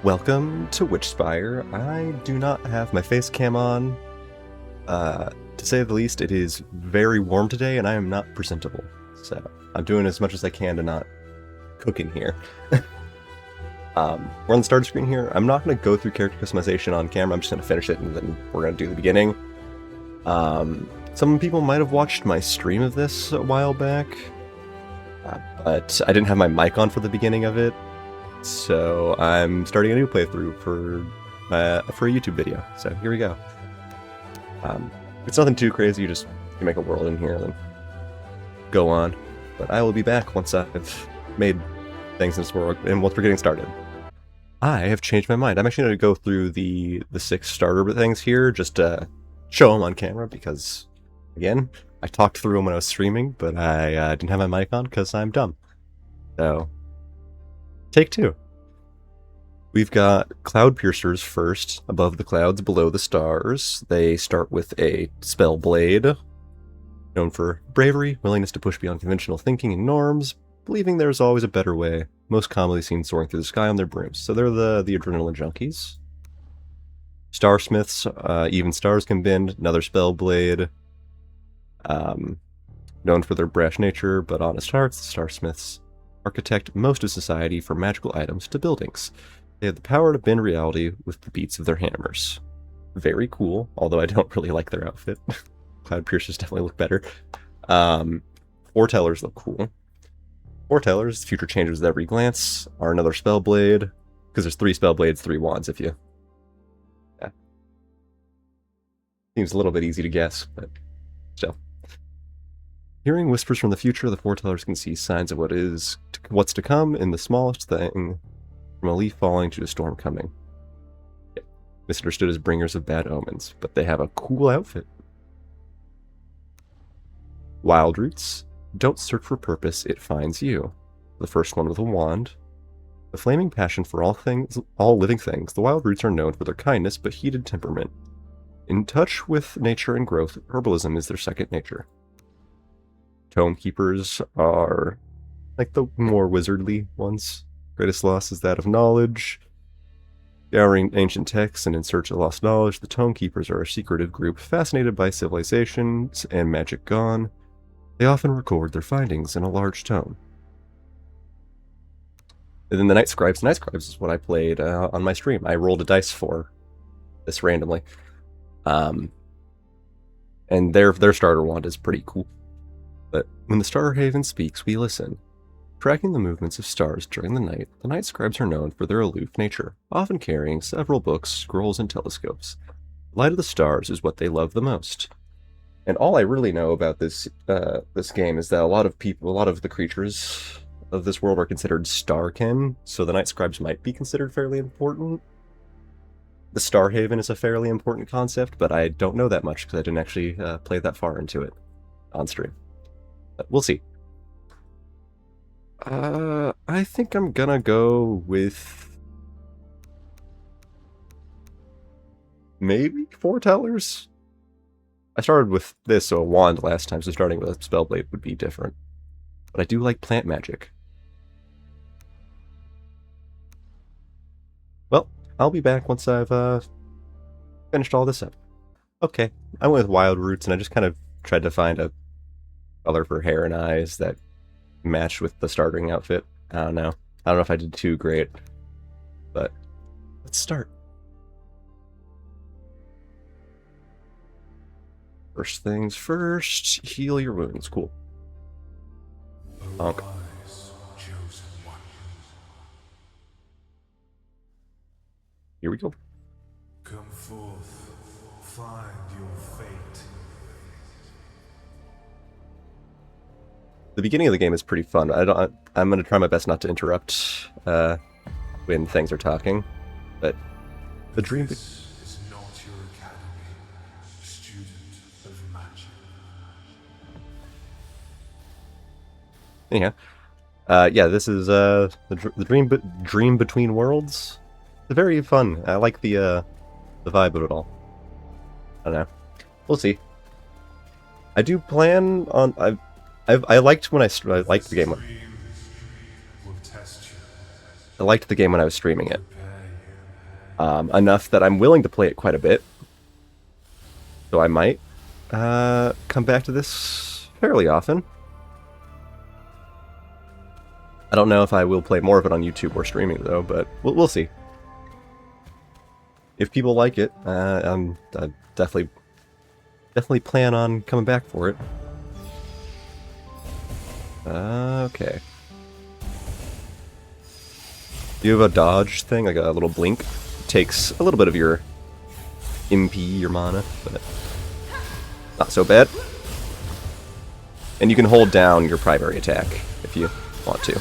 Welcome to Witchspire. I do not have my face cam on. To say the least, it is very warm today and I am not presentable. So I'm doing as much as I can to not cook in here. We're on the start screen here. I'm not going to go through character customization on camera. I'm just going to finish it and then we're going to do the beginning. Some people might have watched my stream of this a while back, but I didn't have my mic on for the beginning of it. So I'm starting a new playthrough for a YouTube video. So here we go. It's nothing too crazy. You make a world in here and then go on. But I will be back once I've made things in this world and once we're getting started. I have changed my mind. I'm actually going to go through the 6 starter things here just to show them on camera because, again, I talked through them when I was streaming, but I didn't have my mic on because I'm dumb. So, take 2. We've got Cloud Piercers first, above the clouds, below the stars. They start with a spell blade, known for bravery, willingness to push beyond conventional thinking and norms, believing there's always a better way, most commonly seen soaring through the sky on their brooms. So they're the adrenaline junkies. Starsmiths, even stars can bend, another spell blade. Known for their brash nature, but honest hearts, the Starsmiths architect most of society from magical items to buildings. They have the power to bend reality with the beats of their hammers. Very cool, although I don't really like their outfit. Cloud Piercers definitely look better. Foretellers look cool. Foretellers, future changes with every glance, are another spell blade, because there's 3 spell blades, 3 wands if you... Yeah. Seems a little bit easy to guess, but still. Hearing whispers from the future, the foretellers can see signs of what's to come in the smallest thing, from a leaf falling to a storm coming. Yeah. Misunderstood as bringers of bad omens, but they have a cool outfit. Wild Roots. Don't search for purpose, it finds you. The first one with a wand. A flaming passion for all living things, the Wild Roots are known for their kindness but heated temperament. In touch with nature and growth, herbalism is their second nature. Tome Keepers are like the more wizardly ones. Greatest loss is that of knowledge. Scouring ancient texts and in search of lost knowledge, the Tome Keepers are a secretive group fascinated by civilizations and magic gone. They often record their findings in a large tome. And then the Night Scribes. The Night Scribes is what I played on my stream. I rolled a dice for this randomly. And their starter wand is pretty cool. But when the Star Haven speaks, we listen. Tracking the movements of stars during the night, the Night Scribes are known for their aloof nature, often carrying several books, scrolls, and telescopes. The light of the stars is what they love the most. And all I really know about this game is that a lot of the creatures of this world are considered starkin, so the Night Scribes might be considered fairly important. The Star Haven is a fairly important concept, but I don't know that much because I didn't actually play that far into it on stream. But we'll see. I think I'm gonna go with maybe Foretellers. I started with this, so a wand last time, so starting with a spellblade would be different. But I do like plant magic. Well, I'll be back once I've finished all this up. Okay, I went with Wild Roots, and I just kind of tried to find a color for hair and eyes that matched with the starting outfit. I don't know if I did too great, but let's start. First things first, heal your wounds. Cool. Bonk. Here we go. Come forth, find your fate. The beginning of the game is pretty fun. I'm gonna try my best not to interrupt when things are talking, but the dream. This is not your academy, student of magic. Anyhow, yeah, this is the dream between worlds. It's very fun. I like the vibe of it all. I don't know. We'll see. I do plan on. I liked when I liked the game. I liked the game when I was streaming it. enough that I'm willing to play it quite a bit. So I might come back to this fairly often. I don't know if I will play more of it on YouTube or streaming, though, but we'll see. If people like it, I definitely plan on coming back for it. Okay. You have a dodge thing, like a little blink. It takes a little bit of your MP, your mana, but not so bad. And you can hold down your primary attack if you want to.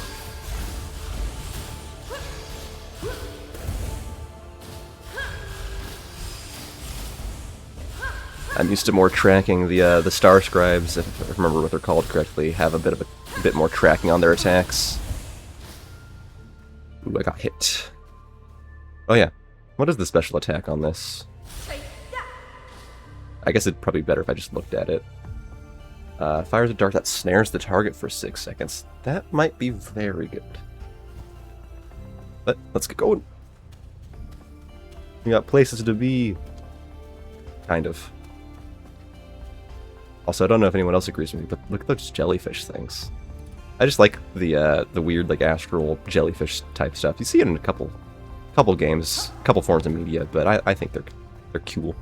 I'm used to more tracking. The Star Scribes, if I remember what they're called correctly, have a bit more tracking on their attacks. Ooh, I got hit. Oh yeah. What is the special attack on this? I guess it'd probably be better if I just looked at it. Fires a dart that snares the target for 6 seconds. That might be very good. But let's get going. We got places to be. Kind of. Also, I don't know if anyone else agrees with me, but look at those jellyfish things. I just like the weird, like, astral jellyfish type stuff. You see it in a couple games, couple forms of media, but I think they're cool.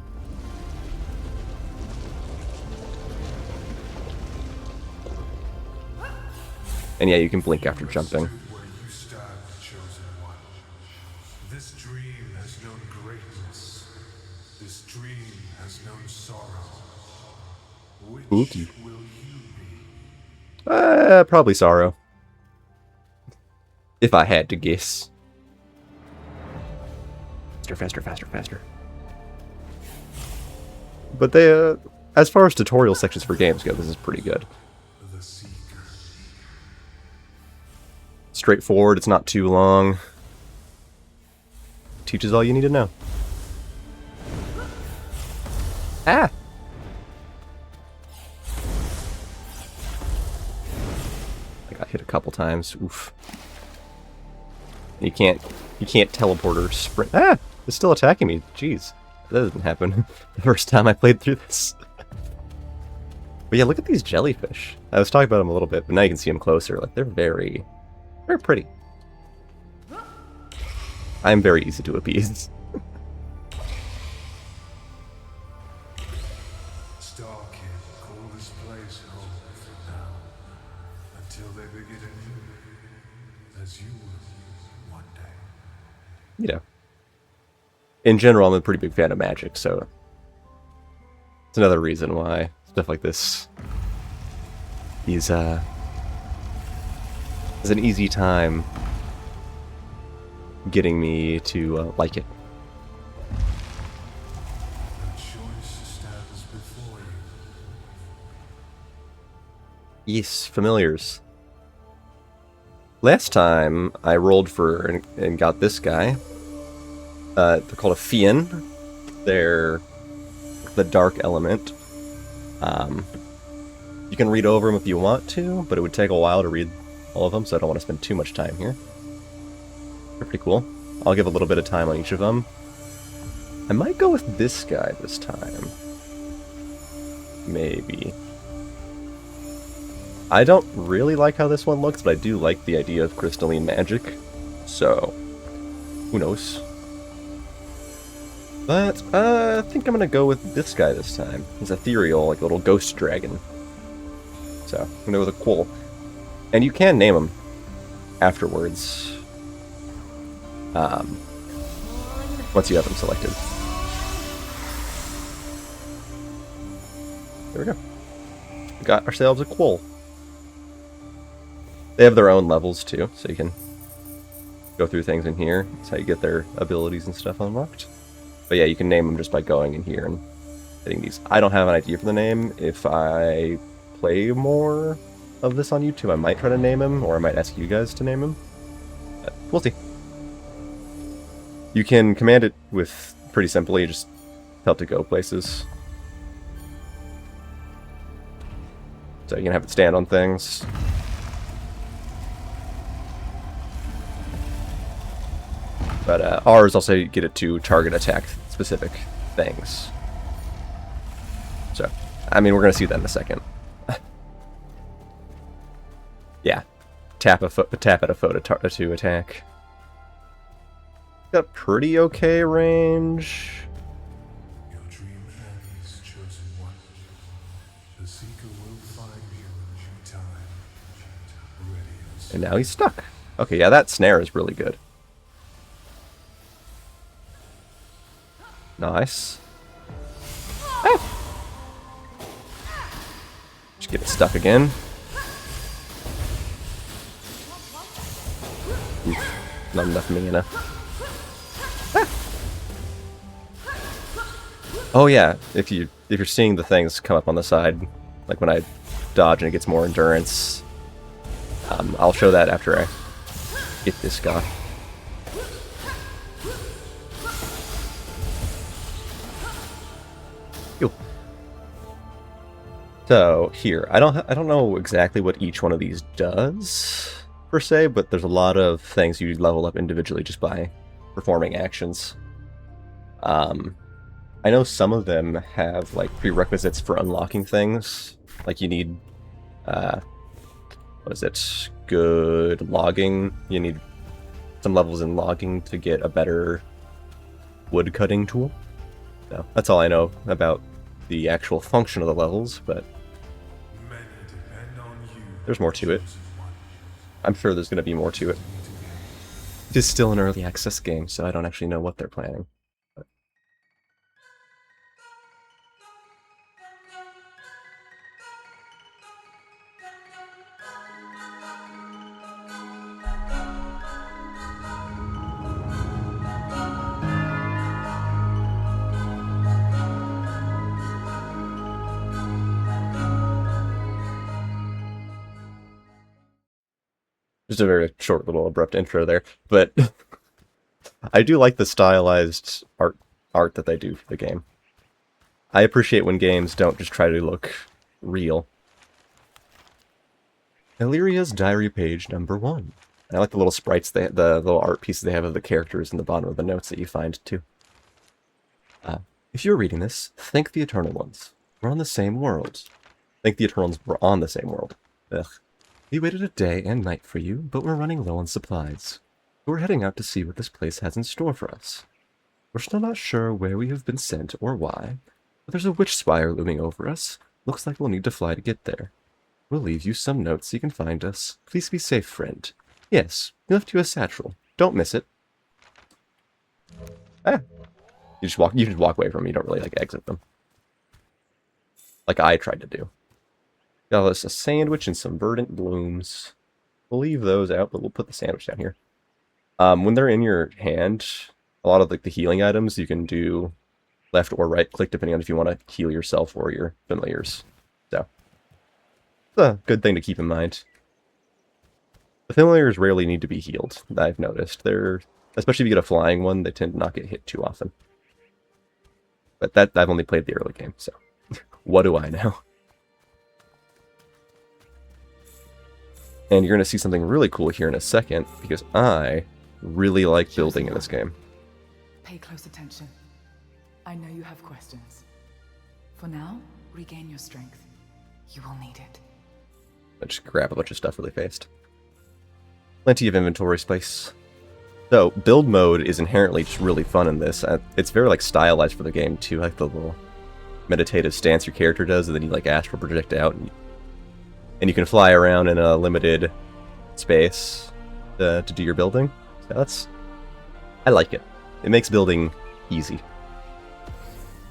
And yeah, you can blink after jumping. Where you stand, chosen one. This dream has known greatness. This dream has known sorrow. Which Spooky. will you be? Probably sorrow. If I had to guess. Faster, faster, faster. But they, as far as tutorial sections for games go, this is pretty good. The Seeker. Straightforward, it's not too long. Teaches all you need to know. Ah! I got hit a couple times. Oof. You can't teleport or sprint. Ah! It's still attacking me. Jeez. That didn't happen the first time I played through this. But yeah, look at these jellyfish. I was talking about them a little bit, but now you can see them closer. Like, they're very pretty. I'm very easy to appease. Starkid, call this place home for now, until they begin anew, as you will one day. You know. In general, I'm a pretty big fan of magic, so it's another reason why stuff like this is an easy time getting me to like it. A choice stands before you. Yes, familiars. Last time I rolled for and got this guy. They're called a Fiend. They're the dark element. You can read over them if you want to, but it would take a while to read all of them, so I don't want to spend too much time here. They're pretty cool. I'll give a little bit of time on each of them. I might go with this guy this time. Maybe. I don't really like how this one looks, but I do like the idea of crystalline magic. So, who knows? But, I think I'm gonna go with this guy this time. He's ethereal, like a little ghost dragon. So, I'm gonna go with a Quoll. And you can name him afterwards. Once you have him selected. There we go. We got ourselves a Quoll. They have their own levels too, so you can go through things in here. That's how you get their abilities and stuff unlocked. But yeah, you can name them just by going in here and hitting these. I don't have an idea for the name. If I play more of this on YouTube, I might try to name him, or I might ask you guys to name him. But we'll see. You can command it with pretty simply, just tell it to go places. So you can have it stand on things. But R's also you get it to target attack specific things. So, I mean, we're going to see that in a second. Yeah. Tap at a foe to attack. Got pretty okay range. Your dream ends, chosen one. The seeker will find you in due time. Ready as And now he's stuck. Okay, yeah, that snare is really good. Nice. Ah. Just get it stuck again. Not enough mana. Ah. Oh yeah, if you're seeing the things come up on the side, like when I dodge and it gets more endurance, I'll show that after I get this guy. Yo. So here, I don't know exactly what each one of these does per se, but there's a lot of things you level up individually just by performing actions. I know some of them have like prerequisites for unlocking things. Like you need, what is it? Good logging. You need some levels in logging to get a better wood cutting tool. So that's all I know about the actual function of the levels, but many depend on you. there's more to it. Chosen one. I'm sure there's going to be more to it. It is still an early access game, so I don't actually know what they're planning. But just a very short little abrupt intro there, but I do like the stylized art that they do for the game. I appreciate when games don't just try to look real. Illyria's diary page #1. I like the little sprites, the little art pieces they have of the characters in the bottom of the notes that you find too. If you're reading this, thank the Eternal Ones. We're on the same world. Thank the Eternals we're on the same world. Ugh. We waited a day and night for you, but we're running low on supplies. We're heading out to see what this place has in store for us. We're still not sure where we have been sent or why, but there's a Witchspire looming over us. Looks like we'll need to fly to get there. We'll leave you some notes so you can find us. Please be safe, friend. Yes, we left you a satchel. Don't miss it. Ah. You just walk away from them. You don't really like exit them. Like I tried to do. Got us a sandwich and some verdant blooms. We'll leave those out, but we'll put the sandwich down here. When they're in your hand, a lot of like the healing items you can do left or right click depending on if you want to heal yourself or your familiars. So it's a good thing to keep in mind. The familiars rarely need to be healed, I've noticed. Especially if you get a flying one, they tend to not get hit too often. But that I've only played the early game, so what do I know? And you're going to see something really cool here in a second, because I really like building in this game. Pay close attention. I know you have questions. For now, regain your strength. You will need it. I just grab a bunch of stuff really fast. Plenty of inventory space. So, build mode is inherently just really fun in this. It's very like stylized for the game too, like the little meditative stance your character does, and then you like astral project out, and you can fly around in a limited space to do your building. So I like it. It makes building easy.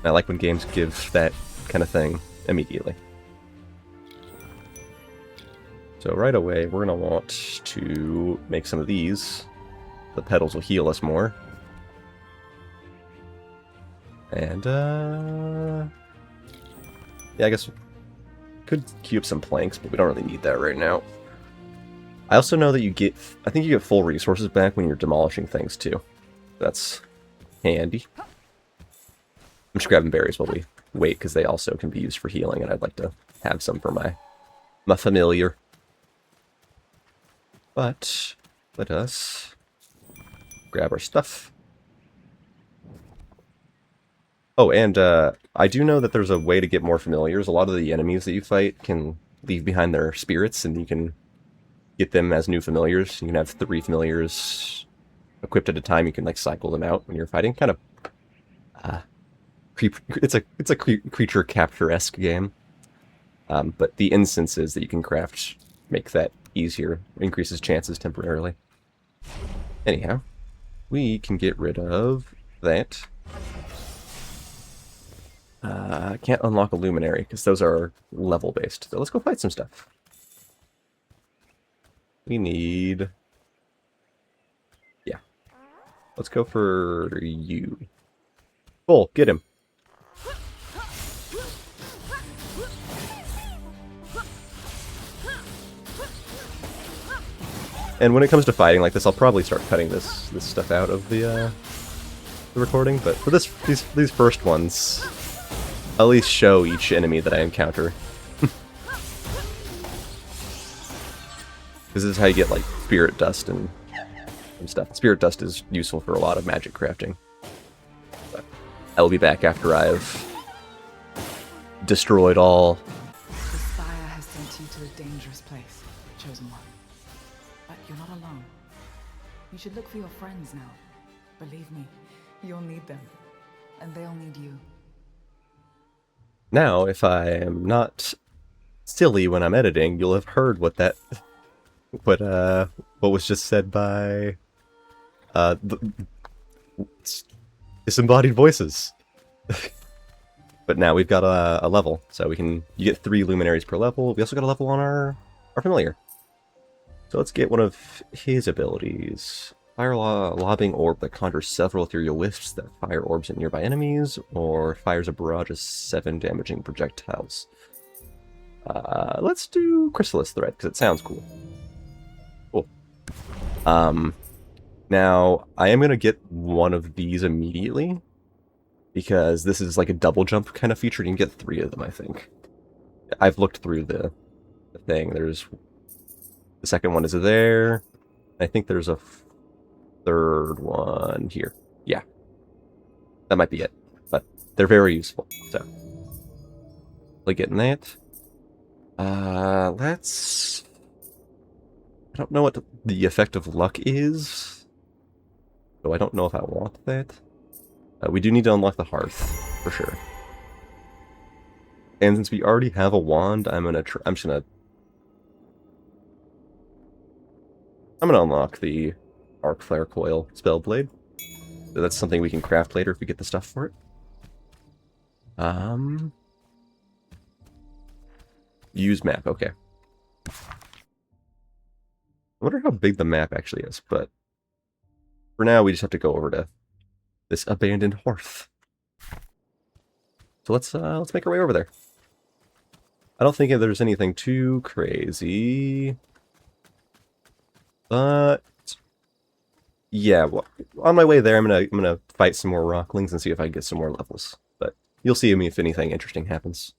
I like when games give that kind of thing immediately. So right away, we're going to want to make some of these. The petals will heal us more. And, yeah, I guess we could queue up some planks, but we don't really need that right now. I also know that I think you get full resources back when you're demolishing things, too. That's handy. I'm just grabbing berries while we wait, because they also can be used for healing, and I'd like to have some for my familiar. But let us grab our stuff. Oh, and I do know that there's a way to get more familiars. A lot of the enemies that you fight can leave behind their spirits, and you can get them as new familiars. You can have 3 familiars equipped at a time. You can like cycle them out when you're fighting. Kind of, it's a creature capture-esque game. But the instances that you can craft make that easier, increases chances temporarily. Anyhow, we can get rid of that. Can't unlock a luminary because those are level based. So let's go fight some stuff. We need... yeah. Let's go for you. Bull, get him. And when it comes to fighting like this, I'll probably start cutting this stuff out of the recording. But for these first ones, I'll at least show each enemy that I encounter. This is how you get like spirit dust and stuff. Spirit dust is useful for a lot of magic crafting. But I'll be back after I've destroyed all. The Spire has sent you to a dangerous place, Chosen One. But you're not alone. You should look for your friends now. Believe me, you'll need them. And they'll need you. Now, if I am not silly when I'm editing, you'll have heard what was just said by disembodied voices. But now we've got a level, so you get 3 luminaries per level. We also got a level on our familiar. So let's get one of his abilities. Fire lobbing orb that conjures several ethereal wisps that fire orbs at nearby enemies, or fires a barrage of 7 damaging projectiles. Let's do Chrysalis Thread, because it sounds cool. Cool. Now, I am going to get one of these immediately, because this is like a double jump kind of feature. You can get 3 of them, I think. I've looked through the thing. The second one is there. I think there's a 3rd one here. Yeah. That might be it. But they're very useful. So, like getting that. Let's... I don't know what the effect of luck is. So I don't know if I want that. We do need to unlock the hearth, for sure. And since we already have a wand, I'm just gonna unlock the Arc Flare Coil Spellblade. So that's something we can craft later if we get the stuff for it. Use map, okay. I wonder how big the map actually is, but for now we just have to go over to this abandoned hearth. So let's make our way over there. I don't think there's anything too crazy, but yeah, well, on my way there, I'm gonna fight some more rocklings and see if I can get some more levels. But you'll see me if anything interesting happens.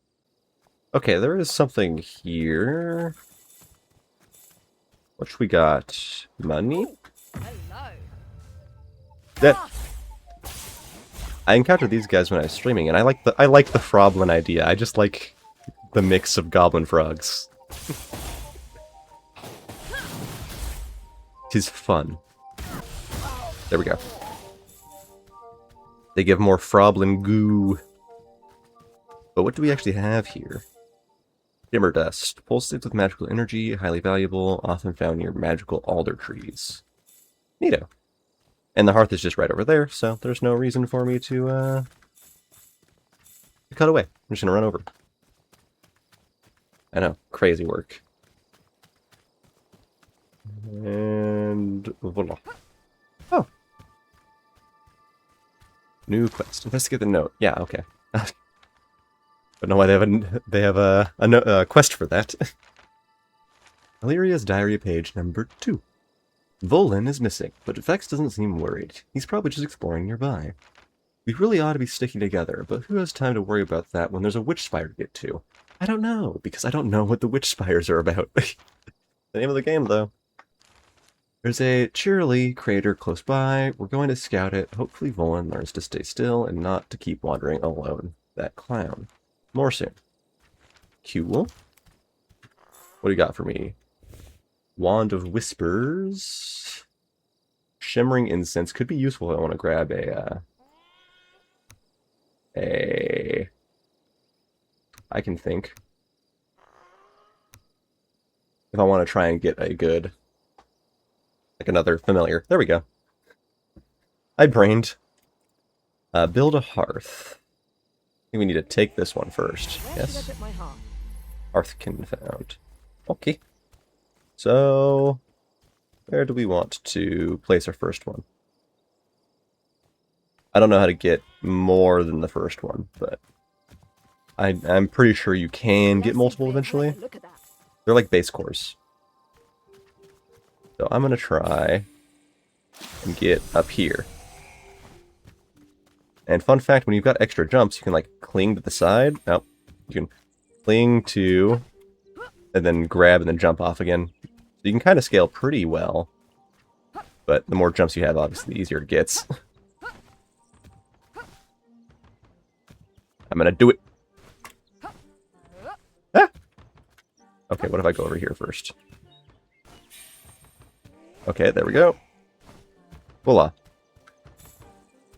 Okay, there is something here. What we got? Money? Hello. That I encountered these guys when I was streaming, and I like the Froblin idea. I just like the mix of goblin frogs. Tis fun. There we go. They give more Froblin goo. But what do we actually have here? Shimmer dust. Pulsates with magical energy, highly valuable, often found near magical alder trees. Neato. And the hearth is just right over there, so there's no reason for me to cut away. I'm just gonna run over. I know, crazy work. And voila. Oh. New quest. Investigate the note. Yeah, okay. But no, why they have a quest for that. Illyria's diary page number 2. Volin is missing, but Vex doesn't seem worried. He's probably just exploring nearby. We really ought to be sticking together, but who has time to worry about that when there's a Witchspire to get to? I don't know, because I don't know what the Witchspires are about. The name of the game, though. There's a cheerily crater close by. We're going to scout it. Hopefully Volan learns to stay still and not to keep wandering alone. That clown. More soon. Cool. What do you got for me? Wand of Whispers. Shimmering Incense could be useful if I want to grab I can think. If I want to try and get a good, like another familiar. There we go. I brained. Build a hearth. I think we need to take this one first. Yes. Hearth can be found. Okay. So, where do we want to place our first one? I don't know how to get more than the first one, but I'm pretty sure you can get multiple eventually. They're like base cores. So I'm going to try and get up here. And fun fact, when you've got extra jumps, you can like cling to the side. Nope. You can cling to, and then grab and then jump off again. So you can kind of scale pretty well. But the more jumps you have, obviously, the easier it gets. I'm going to do it. Ah! Okay, what if I go over here first? Okay, there we go. Voila.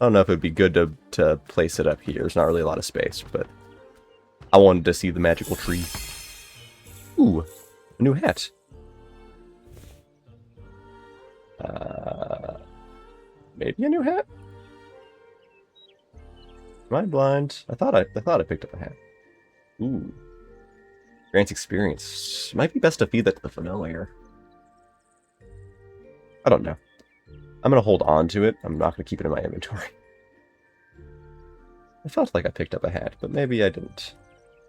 I don't know if it would be good to place it up here. There's not really a lot of space, but I wanted to see the magical tree. Ooh, a new hat. Maybe a new hat? Am I blind? I thought I picked up a hat. Ooh. Grants experience. Might be best to feed that to the familiar. I don't know. I'm going to hold on to it. I'm not going to keep it in my inventory. I felt like I picked up a hat, but maybe I didn't.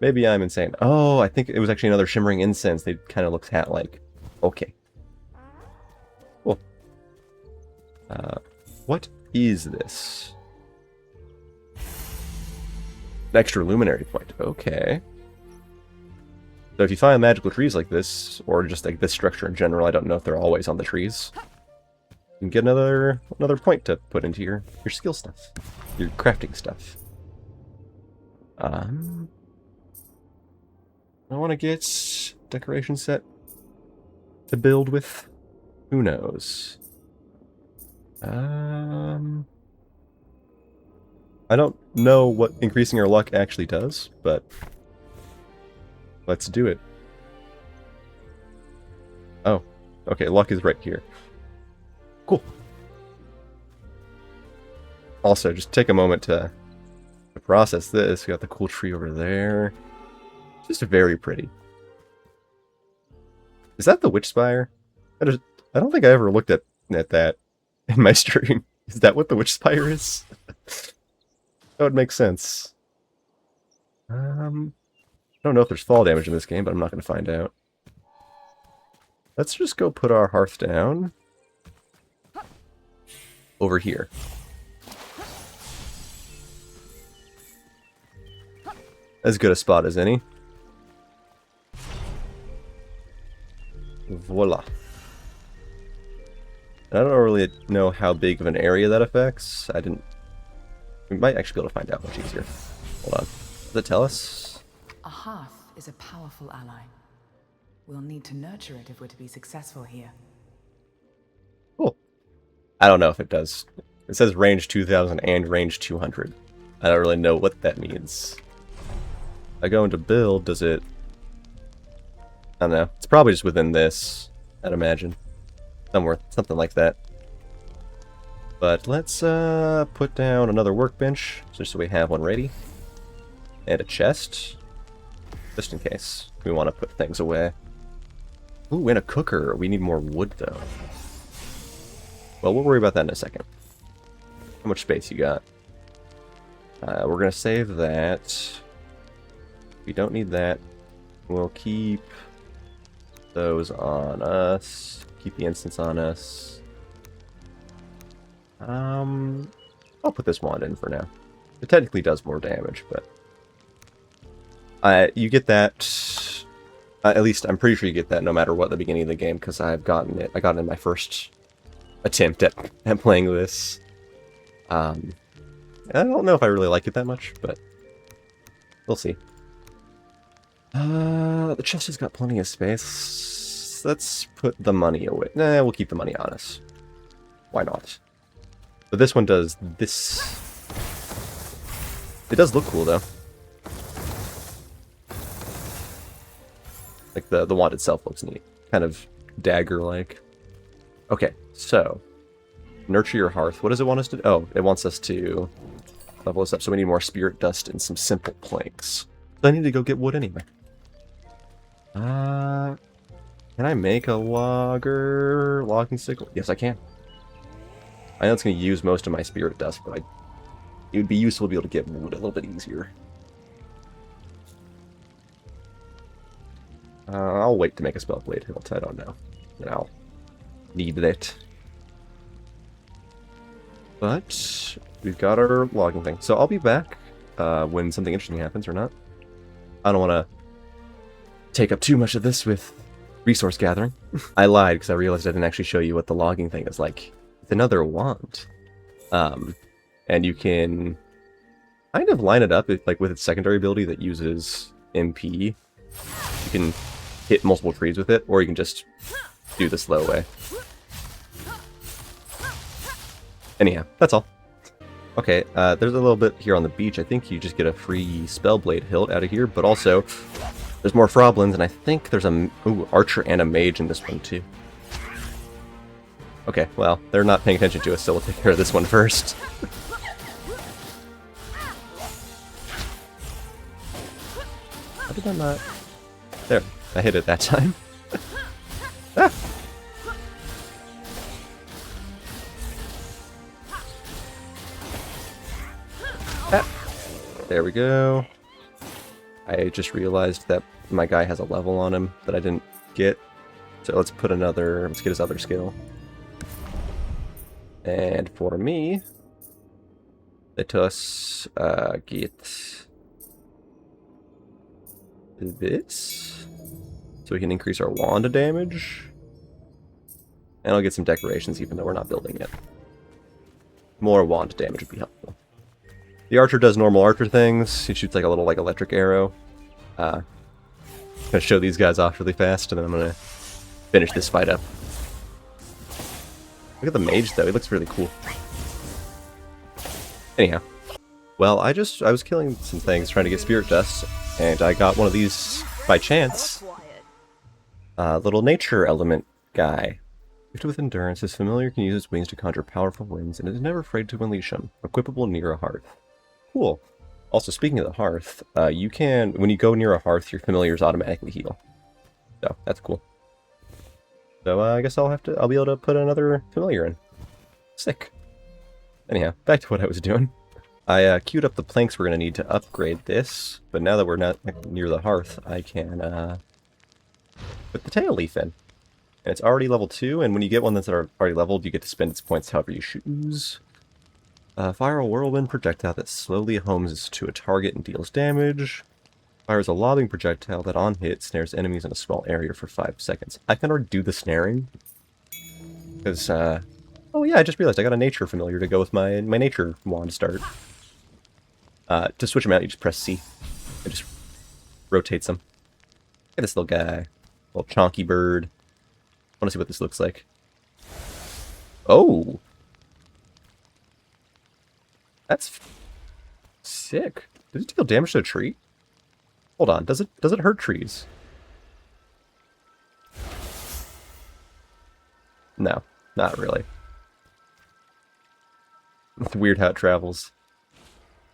Maybe I'm insane. Oh, I think it was actually another shimmering incense. They kind of look hat-like. Okay. Cool. What is this? An extra luminary point. Okay. So if you find magical trees like this, or just like this structure in general, I don't know if they're always on the trees, you can get another point to put into your skill stuff, your crafting stuff. I want to get decoration set to build with. Who knows? I don't know what increasing our luck actually does, but let's do it. Oh, okay, luck is right here. Cool. Also, just take a moment to process this. We got the cool tree over there. Just very pretty. Is that the Witchspire? I don't think I ever looked at that in my stream. Is that what the Witchspire is? That would make sense. I don't know if there's fall damage in this game, but I'm not going to find out. Let's just go put our hearth down over here. As good a spot as any. Voila. I don't really know how big of an area that affects. We might actually be able to find out much easier. Hold on. Does it tell us? A hearth is a powerful ally. We'll need to nurture it if we're to be successful here. Cool. I don't know if it does. It says range 2000 and range 200. I don't really know what that means. I go into build, does it... I don't know. It's probably just within this, I'd imagine. Somewhere, something like that. But let's put down another workbench, just so we have one ready. And a chest, just in case we want to put things away. Ooh, and a cooker. We need more wood, though. Well, we'll worry about that in a second. How much space you got? We're going to save that. We don't need that. We'll keep those on us. Keep the instance on us. I'll put this wand in for now. It technically does more damage, but you get that. At least I'm pretty sure you get that no matter what at the beginning of the game, because I've gotten it. I got it in my first attempt at playing this. I don't know if I really like it that much, but we'll see. The chest has got plenty of space. Let's put the money away. Nah, we'll keep the money on us. Why not? But this one does this. It does look cool, though. Like, the wand itself looks neat. Kind of dagger-like. Okay, so. Nurture your hearth. What does it want us to do? Oh, it wants us to level us up, so we need more spirit dust and some simple planks. So I need to go get wood anyway. Can I make a logging sickle? Yes, I can. I know it's going to use most of my spirit dust, but it would be useful to be able to get wood a little bit easier. I'll wait to make a spellblade hilt. I don't know. I'll need that. But we've got our logging thing. So I'll be back when something interesting happens or not. I don't want to take up too much of this with resource gathering. I lied because I realized I didn't actually show you what the logging thing is like. It's another wand. And you can kind of line it up with its secondary ability that uses MP. You can hit multiple trees with it, or you can just do the slow way. Anyhow, that's all. Okay, there's a little bit here on the beach. I think you just get a free spellblade hilt out of here, but also there's more froblins, and I think there's a archer and a mage in this one too. Okay, well, they're not paying attention to us, so we'll take care of this one first. How did I not? There, I hit it that time. Ah! Ah. There we go. I just realized that my guy has a level on him that I didn't get. So let's get his other skill. And for me, let us get this. So we can increase our wand damage. And I'll get some decorations even though we're not building yet. More wand damage would be helpful. The archer does normal archer things. He shoots like a little electric arrow. Gonna show these guys off really fast, and then I'm gonna finish this fight up. Look at the mage though; he looks really cool. Anyhow, well, I was killing some things trying to get spirit dust, and I got one of these by chance. Little nature element guy. Gifted with endurance, his familiar can use its wings to conjure powerful winds, and is never afraid to unleash them. Equipable near a hearth. Cool. Also, speaking of the hearth, you can, when you go near a hearth, your familiars automatically heal. So, that's cool. So, I guess I'll be able to put another familiar in. Sick. Anyhow, back to what I was doing. I queued up the planks we're going to need to upgrade this, but now that we're not near the hearth, I can put the tail leaf in. And it's already level 2, and when you get one that's already leveled, you get to spend its points however you choose. Fire a whirlwind projectile that slowly homes to a target and deals damage. Fires a lobbing projectile that on hit snares enemies in a small area for 5 seconds. I can already do the snaring. Because, oh yeah, I just realized I got a nature familiar to go with my nature wand start. To switch them out, you just press C. It just rotates them. Look at this little guy. Little chonky bird. I want to see what this looks like. Oh! That's sick. Does it deal damage to a tree? Hold on, does it hurt trees? No, not really. It's weird how it travels.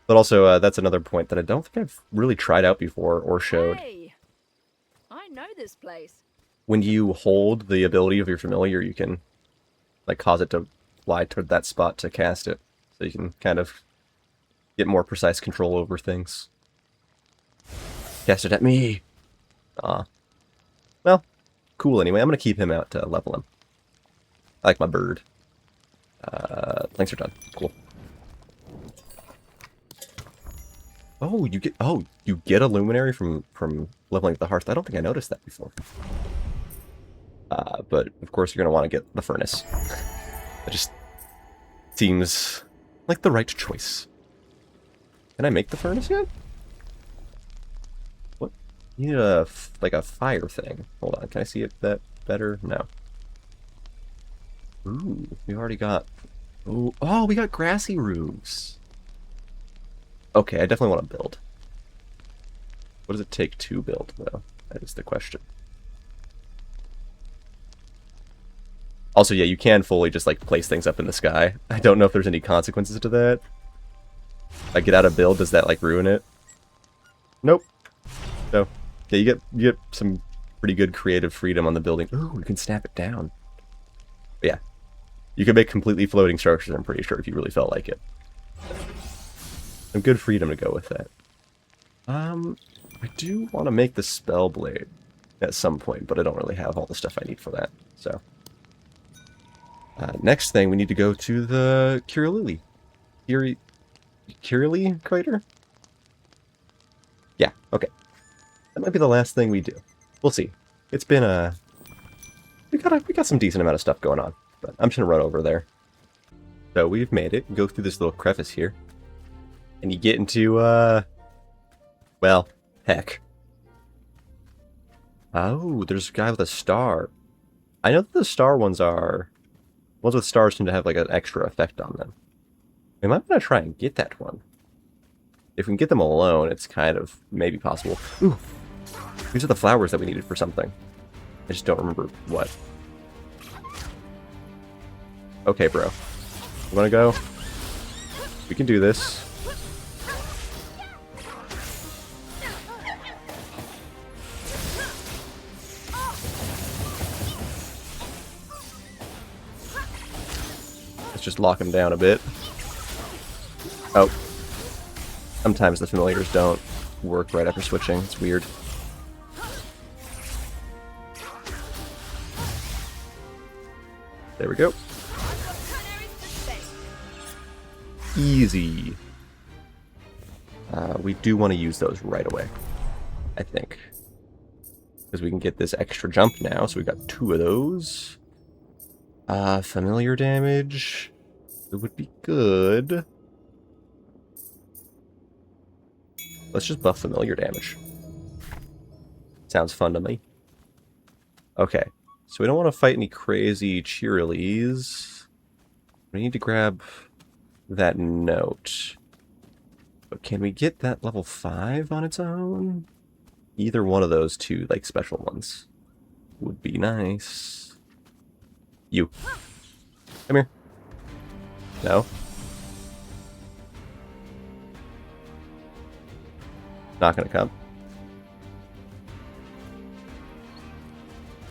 But also, that's another point that I don't think I've really tried out before or showed. Hey, I know this place. When you hold the ability of your familiar, you can cause it to fly toward that spot to cast it. So you can kind of get more precise control over things. Cast it at me! Aw. Well, cool anyway. I'm going to keep him out to level him. I like my bird. Planks are done. Cool. Oh, you get a luminary from leveling the hearth. I don't think I noticed that before. But of course you're going to want to get the furnace. That just seems like the right choice. Can I make the furnace yet? What? You need like a fire thing. Hold on, can I see it that better? No. Ooh, we already got... Ooh, oh, we got grassy roofs. Okay, I definitely want to build. What does it take to build, though? That is the question. Also, yeah, you can fully just, like, place things up in the sky. I don't know if there's any consequences to that. If I get out of build, does that, like, ruin it? Nope. So, yeah, you get some pretty good creative freedom on the building. Ooh, we can snap it down. But yeah. You could make completely floating structures, I'm pretty sure, if you really felt like it. Some good freedom to go with that. I do want to make the spell blade at some point, but I don't really have all the stuff I need for that, so... next thing, we need to go to the Kirili crater? Yeah, okay. That might be the last thing we do. We'll see. It's been we got some decent amount of stuff going on, but I'm just gonna run over there. So we've made it. Go through this little crevice here. And you get into, well, heck. Oh, there's a guy with a star. I know that the star ones with stars tend to have, like, an extra effect on them. We might want to try and get that one. If we can get them alone, it's kind of maybe possible. Ooh! These are the flowers that we needed for something. I just don't remember what. Okay, bro. You wanna go? We can do this. Let's just lock him down a bit. Oh. Sometimes the familiars don't work right after switching. It's weird. There we go. Easy. We do want to use those right away, I think. Because we can get this extra jump now, so we got 2 of those. Familiar damage. It would be good. Let's just buff familiar damage. Sounds fun to me. Okay, so we don't want to fight any crazy cheerilies. We need to grab that note. But can we get that level 5 on its own? Either one of those 2, like, special ones would be nice. You. Come here. No. Not gonna come.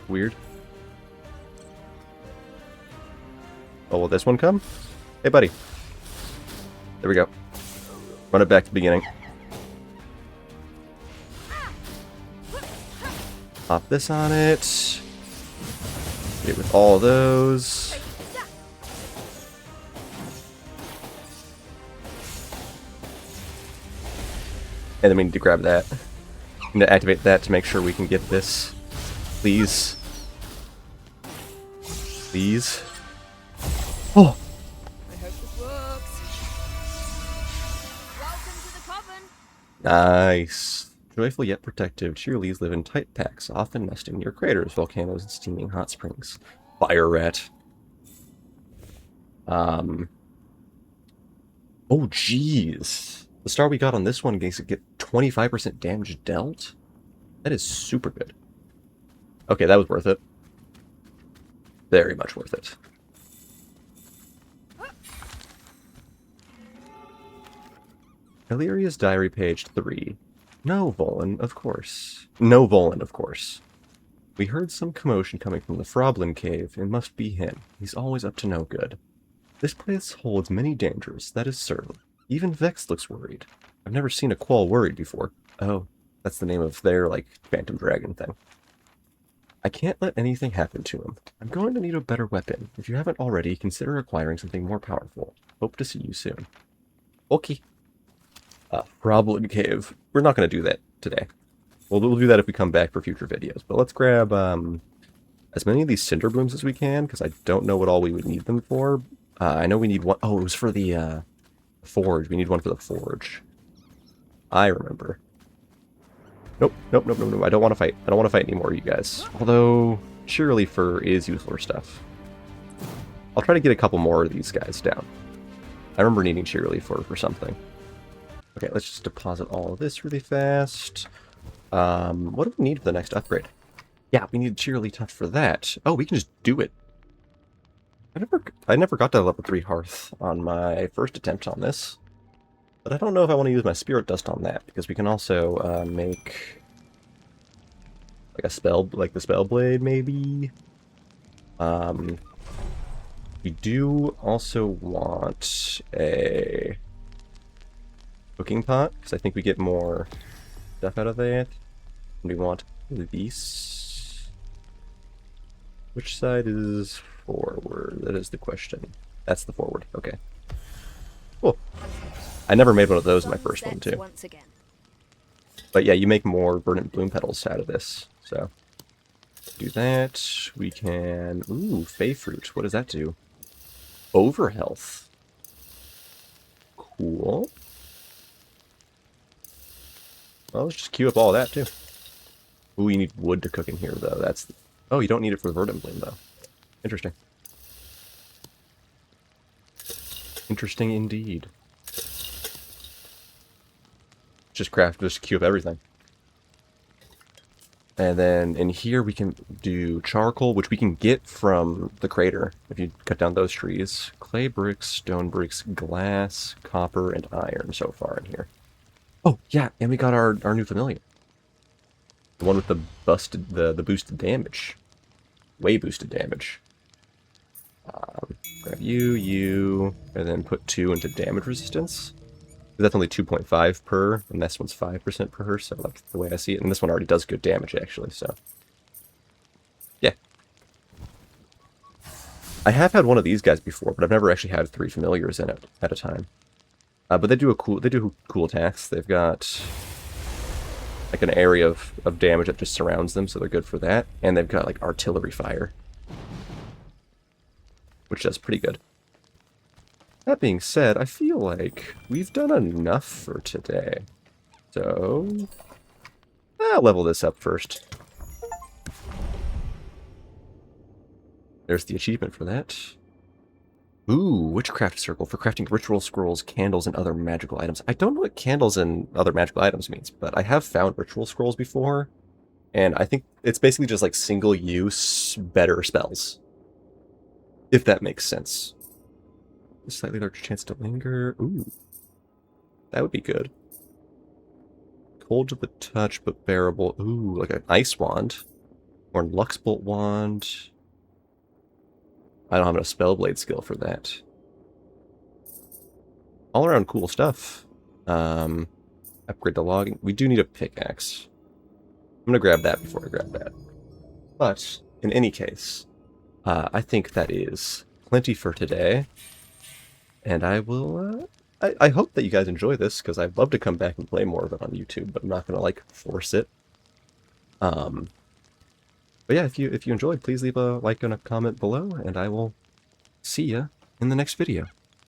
Weird. Oh, will this one come? Hey, buddy. There we go. Run it back to the beginning. Pop this on it. Get it with all those. And then we need to grab that. We need to activate that to make sure we can get this. Please. Please. Oh! I hope this works. Welcome to the coven. Nice. Joyful yet protective, cheerleads live in tight packs, often nesting near craters, volcanoes, and steaming hot springs. Fire rat. Oh, jeez. The star we got on this one gets 25% damage dealt? That is super good. Okay, that was worth it. Very much worth it. Illyria's diary, page 3. No, Volan, of course. No, Volan, of course. We heard some commotion coming from the Froblin cave. It must be him. He's always up to no good. This place holds many dangers, that is certain. Even Vex looks worried. I've never seen a Quall worried before. Oh, that's the name of their, like, phantom dragon thing. I can't let anything happen to him. I'm going to need a better weapon. If you haven't already, consider acquiring something more powerful. Hope to see you soon. Okay. Froblin cave. We're not going to do that today. We'll do that if we come back for future videos. But let's grab a as many of these cinder blooms as we can, because I don't know what all we would need them for. I know we need one. Oh, it was for the forge. We need one for the forge. I remember. Nope, nope, nope, nope, nope. I don't want to fight. I don't want to fight anymore, you guys. Although, cheerily fur is useful for stuff. I'll try to get a couple more of these guys down. I remember needing cheerily fur for something. Okay, let's just deposit all of this really fast. What do we need for the next upgrade? Yeah, we need cheerily touch for that. Oh, we can just do it. I never got to level 3 hearth on my first attempt on this. But I don't know if I want to use my spirit dust on that, because we can also make like a spell, like the spell blade maybe. We do also want a cooking pot, because I think we get more stuff out of that. And we want these. Which side is forward? That is the question. That's the forward. Okay. Cool. I never made one of those in my first one, too. Once again. But yeah, you make more verdant bloom petals out of this. So, do that. We can... Ooh, Fey Fruit. What does that do? Over health. Cool. Well, let's just queue up all of that, too. Ooh, you need wood to cook in here, though. That's... Oh, you don't need it for the verdant bloom, though. Interesting. Interesting indeed. Just queue up everything. And then in here we can do charcoal, which we can get from the crater if you cut down those trees. Clay bricks, stone bricks, glass, copper, and iron so far in here. Oh, yeah, and we got our new familiar. The one with the boosted damage. Way boosted damage. Grab you, and then put 2 into damage resistance. That's only 2.5 per, and this one's 5% per, so like the way I see it. And this one already does good damage, actually, so. Yeah. I have had one of these guys before, but I've never actually had 3 familiars in it at a time. But they do cool attacks. They've got like an area of damage that just surrounds them, so they're good for that. And they've got like artillery fire, which does pretty good. That being said, I feel like we've done enough for today. So, I'll level this up first. There's the achievement for that. Ooh, Witchcraft Circle for crafting ritual scrolls, candles, and other magical items. I don't know what candles and other magical items means, but I have found ritual scrolls before, and I think it's basically just like single-use, better spells. If that makes sense. A slightly larger chance to linger. Ooh. That would be good. Cold to the touch, but bearable. Ooh, like an ice wand. Or a Luxbolt wand. I don't have a spellblade skill for that. All around cool stuff. Upgrade the logging. We do need a pickaxe. I'm gonna grab that before I grab that. But, in any case, I think that is plenty for today. And I will, I hope that you guys enjoy this, because I'd love to come back and play more of it on YouTube, but I'm not going to, like, force it. But yeah, if you enjoyed, please leave a like and a comment below, and I will see ya in the next video.